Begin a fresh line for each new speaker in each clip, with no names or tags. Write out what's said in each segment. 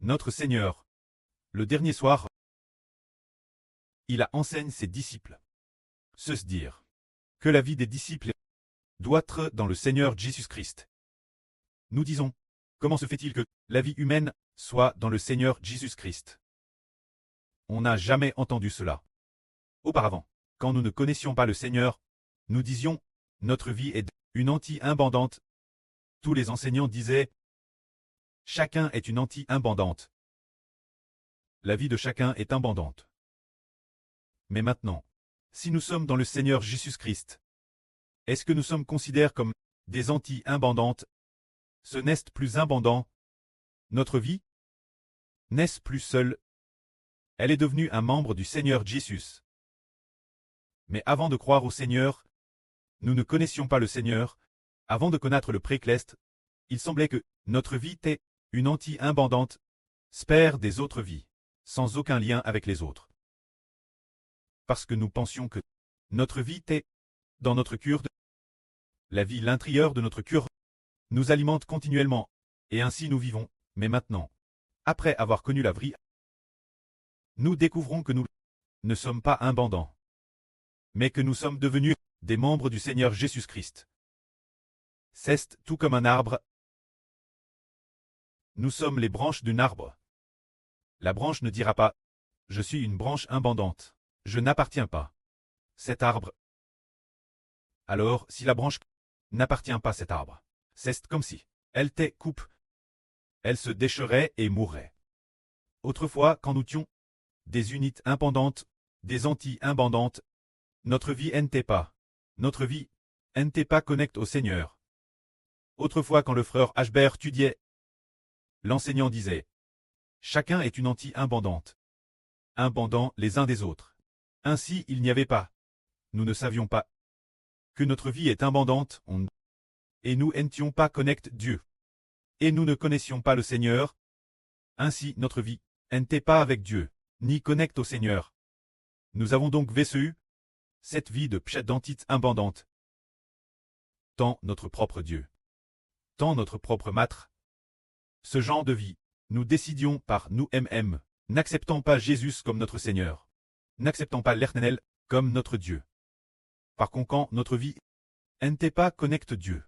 Notre Seigneur, le dernier soir, il a enseigné ses disciples. Se dire que la vie des disciples doit être dans le Seigneur Jésus-Christ. Nous disons, comment se fait-il que la vie humaine soit dans le Seigneur Jésus-Christ? On n'a jamais entendu cela. Auparavant, quand nous ne connaissions pas le Seigneur, nous disions, notre vie est une anti-imbandante. Tous les enseignants disaient, chacun est une anti-imbandante. La vie de chacun est imbandante. Mais maintenant, si nous sommes dans le Seigneur Jésus-Christ, est-ce que nous sommes considérés comme des anti-imbandantes? Ce n'est plus imbandant. Notre vie n'est plus seule. Elle est devenue un membre du Seigneur Jésus. Mais avant de croire au Seigneur, nous ne connaissions pas le Seigneur. Avant de connaître le Précleste, il semblait que notre vie était une anti-imbandante, spère des autres vies, sans aucun lien avec les autres. Parce que nous pensions que notre vie était dans notre cœur, la vie l'intérieur de notre cœur nous alimente continuellement, et ainsi nous vivons. Mais maintenant, après avoir connu la vie, nous découvrons que nous ne sommes pas imbandants, mais que nous sommes devenus des membres du Seigneur Jésus-Christ. C'est tout comme un arbre. Nous sommes les branches d'un arbre. La branche ne dira pas « Je suis une branche imbandante, je n'appartiens pas. » Cet arbre. Alors, si la branche n'appartient pas à cet arbre, c'est comme si elle était coupe. Elle se déchirait et mourrait. Autrefois, quand nous étions des unités imbandantes, des anti-imbandantes, notre vie n'était pas. Notre vie n'était pas connectée au Seigneur. Autrefois, quand le frère Ashbert étudiait, l'enseignant disait « Chacun est une anti-imbandante. Imbandants les uns des autres. » Ainsi, il n'y avait pas. Nous ne savions pas que notre vie est imbandante, et nous n'étions pas connectés Dieu. Et nous ne connaissions pas le Seigneur. Ainsi, notre vie n'était pas avec Dieu, ni connectée au Seigneur. Nous avons donc vécu cette vie de pchet d'antite imbandante. Tant notre propre Dieu, tant notre propre maître. Ce genre de vie, nous décidions par nous-mêmes, n'acceptant pas Jésus comme notre Seigneur, n'acceptant pas l'Éternel comme notre Dieu. Par conséquent, notre vie n'était pas connectée Dieu.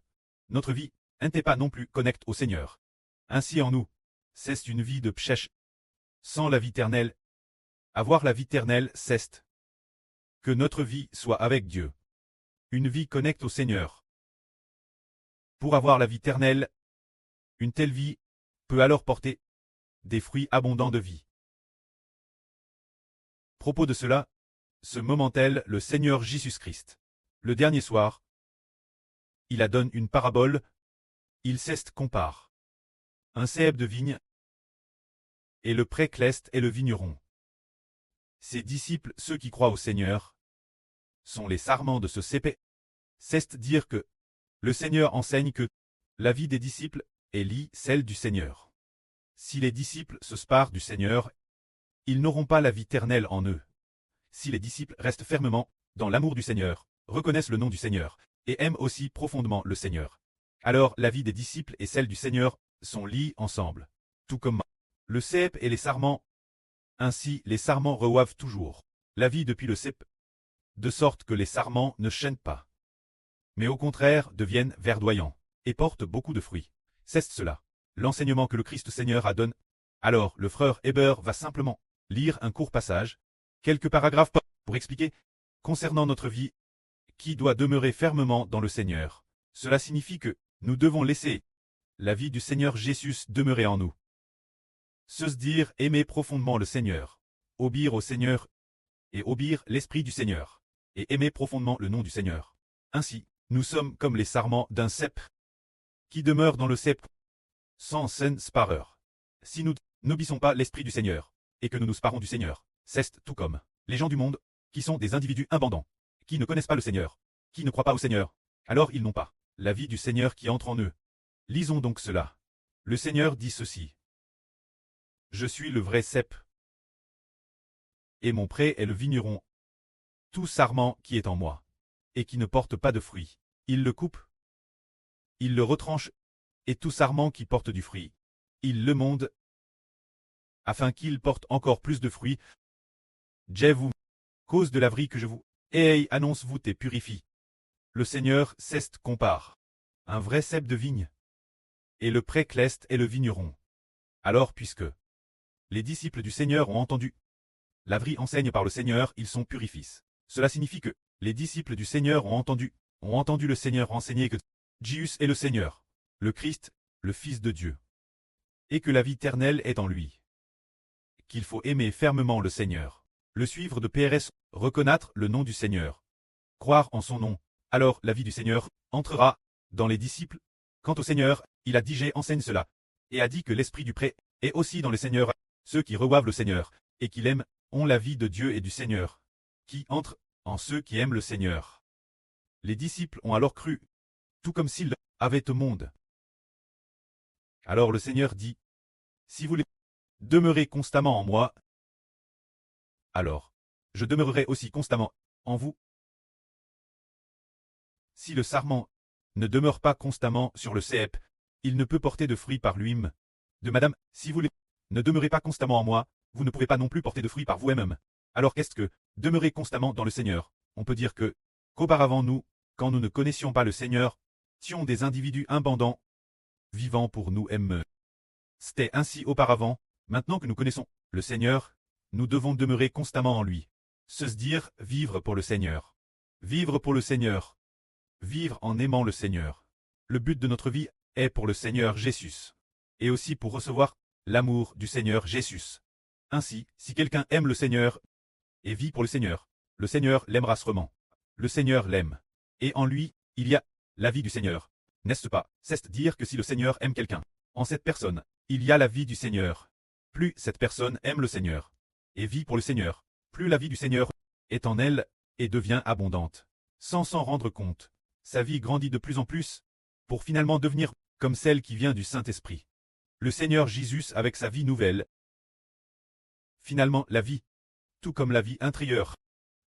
Notre vie n'était pas non plus connectée au Seigneur. Ainsi en nous, c'est une vie de pchèche. Sans la vie éternelle, avoir la vie éternelle, c'est que notre vie soit avec Dieu. Une vie connectée au Seigneur. Pour avoir la vie éternelle, une telle vie peut alors porter des fruits abondants de vie. Propos de cela, ce moment tel le Seigneur Jésus-Christ. Le dernier soir, il a donné une parabole, il s'est compare. Un cep de vigne et le précleste et le vigneron. Ses disciples, ceux qui croient au Seigneur, sont les sarments de ce cep. C'est dire que le Seigneur enseigne que la vie des disciples est liée celle du Seigneur. Si les disciples se séparent du Seigneur, ils n'auront pas la vie éternelle en eux. Si les disciples restent fermement dans l'amour du Seigneur, reconnaissent le nom du Seigneur, et aiment aussi profondément le Seigneur, alors la vie des disciples et celle du Seigneur sont liées ensemble. Tout comme le cep et les sarments. Ainsi, les sarments reçoivent toujours la vie depuis le cep, de sorte que les sarments ne chaînent pas, mais au contraire deviennent verdoyants, et portent beaucoup de fruits. C'est cela, l'enseignement que le Christ Seigneur a donné. Alors, le frère Heber va simplement lire un court passage, quelques paragraphes pour expliquer, concernant notre vie, qui doit demeurer fermement dans le Seigneur. Cela signifie que nous devons laisser la vie du Seigneur Jésus demeurer en nous. Se dire aimer profondément le Seigneur, obéir au Seigneur, et obéir l'Esprit du Seigneur, et aimer profondément le nom du Seigneur. Ainsi, nous sommes comme les sarments d'un cep, qui demeure dans le cep, sans scène spareur. Si nous n'obéissons pas l'Esprit du Seigneur, et que nous nous séparons du Seigneur, c'est tout comme les gens du monde, qui sont des individus imbandants, qui ne connaissent pas le Seigneur, qui ne croient pas au Seigneur, alors ils n'ont pas la vie du Seigneur qui entre en eux. Lisons donc cela. Le Seigneur dit ceci. Je suis le vrai cep, et mon pré est le vigneron. Tout sarment qui est en moi, et qui ne porte pas de fruit, il le coupe, il le retranche, et tout sarment qui porte du fruit, il le monde, afin qu'il porte encore plus de fruits. J'ai vous, cause de la vie que je vous ai annonce-vous et purifie. Le Seigneur ceste compare. Un vrai cep de vigne. Et le pré cleste est le vigneron. Alors puisque les disciples du Seigneur ont entendu la vie enseigne par le Seigneur, ils sont purifiés. Cela signifie que les disciples du Seigneur ont entendu le Seigneur enseigner que Jésus est le Seigneur, le Christ, le Fils de Dieu, et que la vie éternelle est en lui. Qu'il faut aimer fermement le Seigneur, le suivre de PRS, reconnaître le nom du Seigneur, croire en son nom, alors la vie du Seigneur entrera dans les disciples. Quant au Seigneur, il a dit j'enseigne cela, et a dit que l'esprit du pré est aussi dans le Seigneur. Ceux qui revoivent le Seigneur, et qui l'aiment, ont la vie de Dieu et du Seigneur, qui entre en ceux qui aiment le Seigneur. Les disciples ont alors cru, tout comme s'ils avaient au monde. Alors le Seigneur dit, si vous demeurez constamment en moi, alors je demeurerai aussi constamment en vous. Si le sarment ne demeure pas constamment sur le cep, il ne peut porter de fruits par lui-même. De madame, si vous ne demeurez pas constamment en moi, vous ne pouvez pas non plus porter de fruits par vous-même. Alors qu'est-ce que demeurer constamment dans le Seigneur? On peut dire qu'auparavant nous, quand nous ne connaissions pas le Seigneur, étions des individus abandonnés, vivant pour nous-mêmes. C'était ainsi auparavant. Maintenant que nous connaissons le Seigneur, nous devons demeurer constamment en lui. Se dire vivre pour le Seigneur. Vivre pour le Seigneur. Vivre en aimant le Seigneur. Le but de notre vie est pour le Seigneur Jésus. Et aussi pour recevoir l'amour du Seigneur Jésus. Ainsi, si quelqu'un aime le Seigneur et vit pour le Seigneur l'aimera sûrement. Le Seigneur l'aime. Et en lui, il y a la vie du Seigneur. N'est-ce pas? C'est dire que si le Seigneur aime quelqu'un, en cette personne, il y a la vie du Seigneur. Plus cette personne aime le Seigneur et vit pour le Seigneur, plus la vie du Seigneur est en elle et devient abondante. Sans s'en rendre compte, sa vie grandit de plus en plus, pour finalement devenir comme celle qui vient du Saint-Esprit. Le Seigneur Jésus avec sa vie nouvelle. Finalement la vie, tout comme la vie intérieure,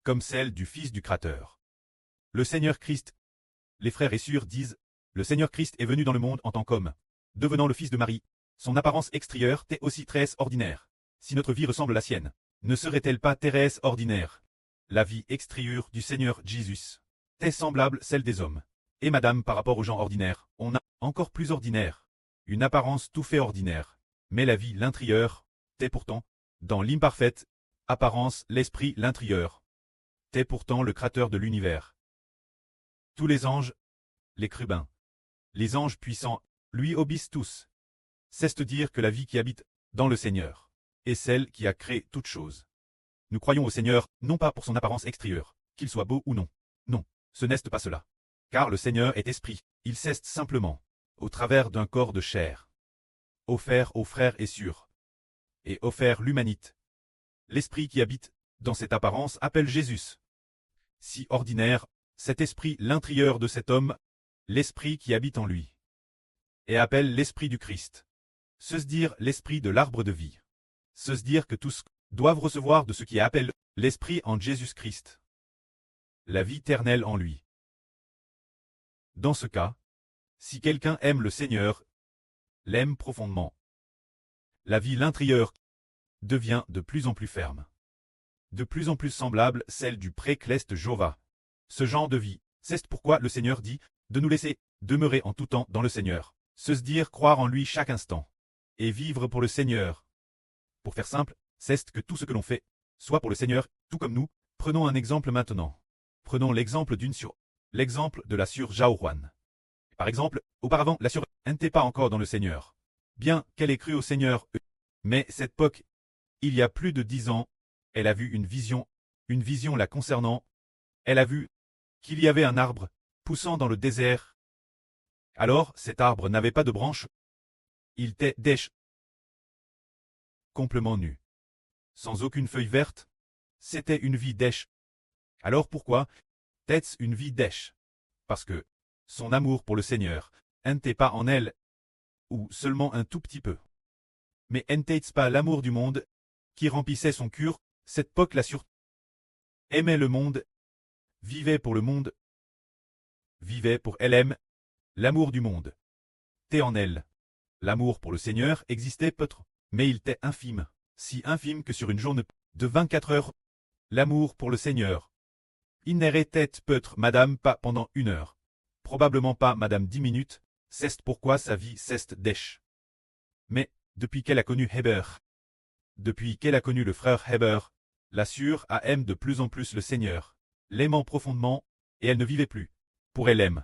comme celle du Fils du Créateur. Le Seigneur Christ, les frères et sœurs disent, le Seigneur Christ est venu dans le monde en tant qu'homme, devenant le Fils de Marie. Son apparence extérieure est aussi très ordinaire. Si notre vie ressemble à la sienne, ne serait-elle pas très ordinaire? La vie extérieure du Seigneur Jésus est semblable à celle des hommes. Et madame, par rapport aux gens ordinaires, on a encore plus ordinaire. Une apparence tout fait ordinaire. Mais la vie l'intérieur est pourtant, dans l'imparfaite apparence, l'esprit l'intérieur est pourtant le créateur de l'univers. Tous les anges, les chérubins, les anges puissants, lui obéissent tous. C'est-à-dire que la vie qui habite dans le Seigneur est celle qui a créé toutes choses. Nous croyons au Seigneur, non pas pour son apparence extérieure, qu'il soit beau ou non. Non, ce n'est pas cela. Car le Seigneur est esprit, il cesse simplement, au travers d'un corps de chair, offert aux frères et sœurs, et offert l'humanité. L'esprit qui habite dans cette apparence appelle Jésus. Si ordinaire, cet esprit l'intérieur de cet homme, l'esprit qui habite en lui, et appelle l'esprit du Christ. Se dire l'esprit de l'arbre de vie. Se dire que tous doivent recevoir de ce qui appelle l'esprit en Jésus-Christ. La vie éternelle en lui. Dans ce cas, si quelqu'un aime le Seigneur, l'aime profondément, la vie l'intérieur devient de plus en plus ferme. De plus en plus semblable celle du pré-cleste Jova. Ce genre de vie, c'est pourquoi le Seigneur dit de nous laisser demeurer en tout temps dans le Seigneur. Se dire croire en lui chaque instant. Et vivre pour le Seigneur. Pour faire simple, c'est que tout ce que l'on fait, soit pour le Seigneur, tout comme nous. Prenons un exemple maintenant. Prenons l'exemple d'une sœur. L'exemple de la sœur Zhao Huan. Par exemple, auparavant, la sœur n'était pas encore dans le Seigneur. Bien qu'elle ait cru au Seigneur, mais cette époque, il y a plus de 10 ans, elle a vu une vision la concernant. Elle a vu qu'il y avait un arbre poussant dans le désert. Alors, cet arbre n'avait pas de branches. Il était dèche, complètement nu, sans aucune feuille verte. C'était une vie dèche. Alors pourquoi est-ce une vie dèche? Parce que son amour pour le Seigneur n'était pas en elle, ou seulement un tout petit peu. Mais n'était pas l'amour du monde qui remplissait son cœur. Cette époque la sur aimait le monde, vivait pour le monde, vivait pour elle-même, l'amour du monde. T'es en elle. L'amour pour le Seigneur existait peut-être, mais il était infime. si infime que sur une journée de 24 heures. L'amour pour le Seigneur. Il n'errait tête peut-être madame pas pendant 1 heure. Probablement pas madame 10 minutes, c'est pourquoi sa vie ceste d'èche. Mais, depuis qu'elle a connu Heber, depuis qu'elle a connu le frère Heber, la sœur aime de plus en plus le Seigneur, l'aimant profondément, et elle ne vivait plus. Pour elle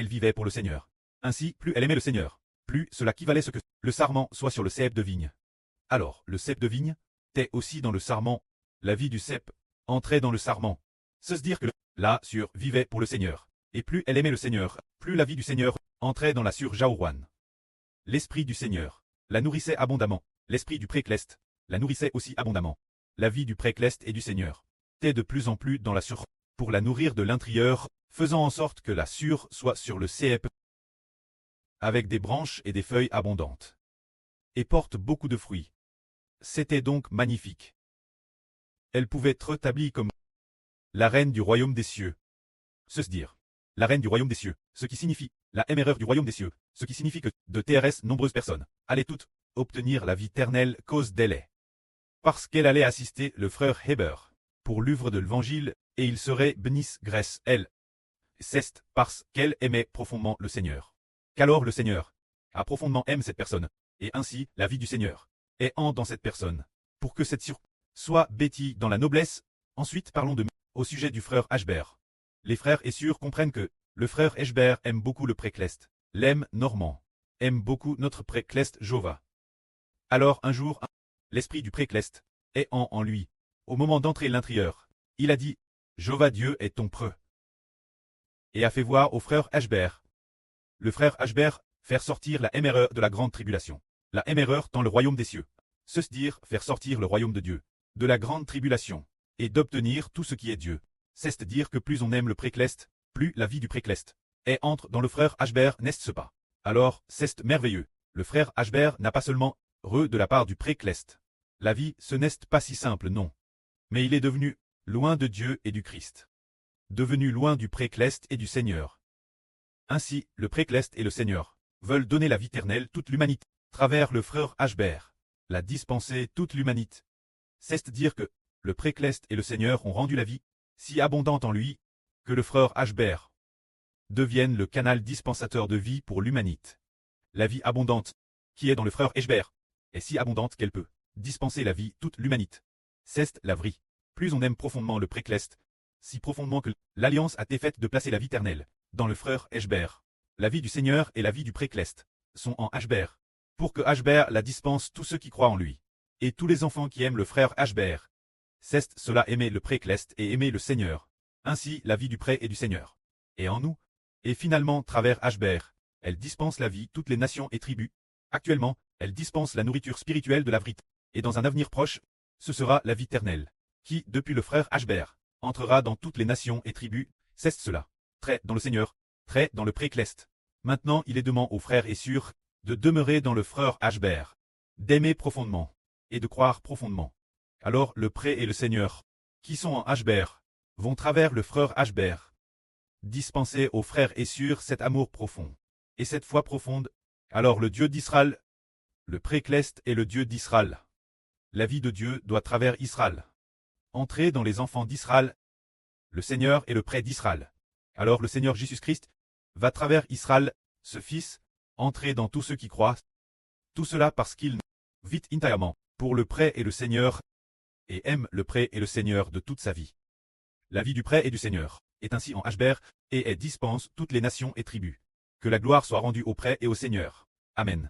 vivait pour le Seigneur. Ainsi, plus elle aimait le Seigneur, plus cela équivalait ce que le sarment soit sur le cep de vigne. Alors, le cep de vigne, t'es aussi dans le sarment, la vie du cep, entrait dans le sarment. C'est se dire que la sœur vivait pour le Seigneur, et plus elle aimait le Seigneur, plus la vie du Seigneur entrait dans la sœur Jaourouane. L'esprit du Seigneur la nourrissait abondamment, l'esprit du précleste la nourrissait aussi abondamment. La vie du précleste et du Seigneur t'est de plus en plus dans la sœur, pour la nourrir de l'intérieur, faisant en sorte que la sœur soit sur le cep, avec des branches et des feuilles abondantes, et porte beaucoup de fruits. C'était donc magnifique. Elle pouvait être établie comme la reine du royaume des cieux. Se dire la reine du royaume des cieux, ce qui signifie la MRR du royaume des cieux, ce qui signifie que de TRS nombreuses personnes allaient toutes obtenir la vie éternelle cause d'elle. Parce qu'elle allait assister le frère Heber pour l'œuvre de l'évangile, et il serait bénisse grâce elle. C'est parce qu'elle aimait profondément le Seigneur. Qu'alors le Seigneur a profondément aimé cette personne, et ainsi la vie du Seigneur est en dans cette personne, pour que cette soit bâtie dans la noblesse. Ensuite parlons au sujet du frère Ashber. Les frères et sœurs comprennent que le frère Ashber aime beaucoup le précleste, l'aime normand, aime beaucoup notre précleste Jova. Alors un jour, l'esprit du précleste est en lui. Au moment d'entrer l'intérieur, il a dit, Jova Dieu est ton preux. Et a fait voir au frère Ashber. Le frère Ashber, faire sortir la MRE de la grande tribulation. La MRE dans le royaume des cieux. Se dire, faire sortir le royaume de Dieu, de la grande tribulation, et d'obtenir tout ce qui est Dieu. C'est dire que plus on aime le précleste, plus la vie du précleste et entre dans le frère Ashber n'est-ce pas. Alors, c'est merveilleux. Le frère Ashber n'a pas seulement heureux de la part du précleste. La vie, ce n'est pas si simple, non. Mais il est devenu loin de Dieu et du Christ. Devenu loin du précleste et du Seigneur. Ainsi, le précleste et le Seigneur veulent donner la vie éternelle toute l'humanité, travers le frère Ashber, la dispenser toute l'humanité. C'est dire que le précleste et le Seigneur ont rendu la vie si abondante en lui, que le frère Ashber devienne le canal dispensateur de vie pour l'humanité. La vie abondante, qui est dans le frère Ashber, est si abondante qu'elle peut dispenser la vie toute l'humanité. C'est la vraie. Plus on aime profondément le précleste, si profondément que l'alliance a été faite de placer la vie éternelle dans le frère Ashber. La vie du Seigneur et la vie du précleste sont en Ashber, pour que Ashber la dispense tous ceux qui croient en lui, et tous les enfants qui aiment le frère Ashber. C'est cela aimer le précleste et aimer le Seigneur. Ainsi la vie du pré et du Seigneur. Et en nous. Et finalement, travers Ashber, elle dispense la vie toutes les nations et tribus. Actuellement, elle dispense la nourriture spirituelle de la vrite. Et dans un avenir proche, ce sera la vie éternelle, qui, depuis le frère Ashber, entrera dans toutes les nations et tribus. C'est cela. Très dans le Seigneur, très dans le précleste. Maintenant il est demandé aux frères et sœurs de demeurer dans le frère Ashber, d'aimer profondément, et de croire profondément. Alors le pré et le Seigneur, qui sont en Ashber, vont travers le frère Ashber, dispenser aux frères et sœurs cet amour profond, et cette foi profonde. Alors le Dieu d'Israël, le précleste est le Dieu d'Israël. La vie de Dieu doit travers Israël. Entrer dans les enfants d'Israël. Le Seigneur est le pré d'Israël. Alors le Seigneur Jésus-Christ va travers Israël, ce Fils, entrer dans tous ceux qui croient. Tout cela parce qu'il vit intérieurement pour le pré et le Seigneur, et aime le pré et le Seigneur de toute sa vie. La vie du pré et du Seigneur est ainsi en Ashber, et elle dispense toutes les nations et tribus. Que la gloire soit rendue au pré et au Seigneur. Amen.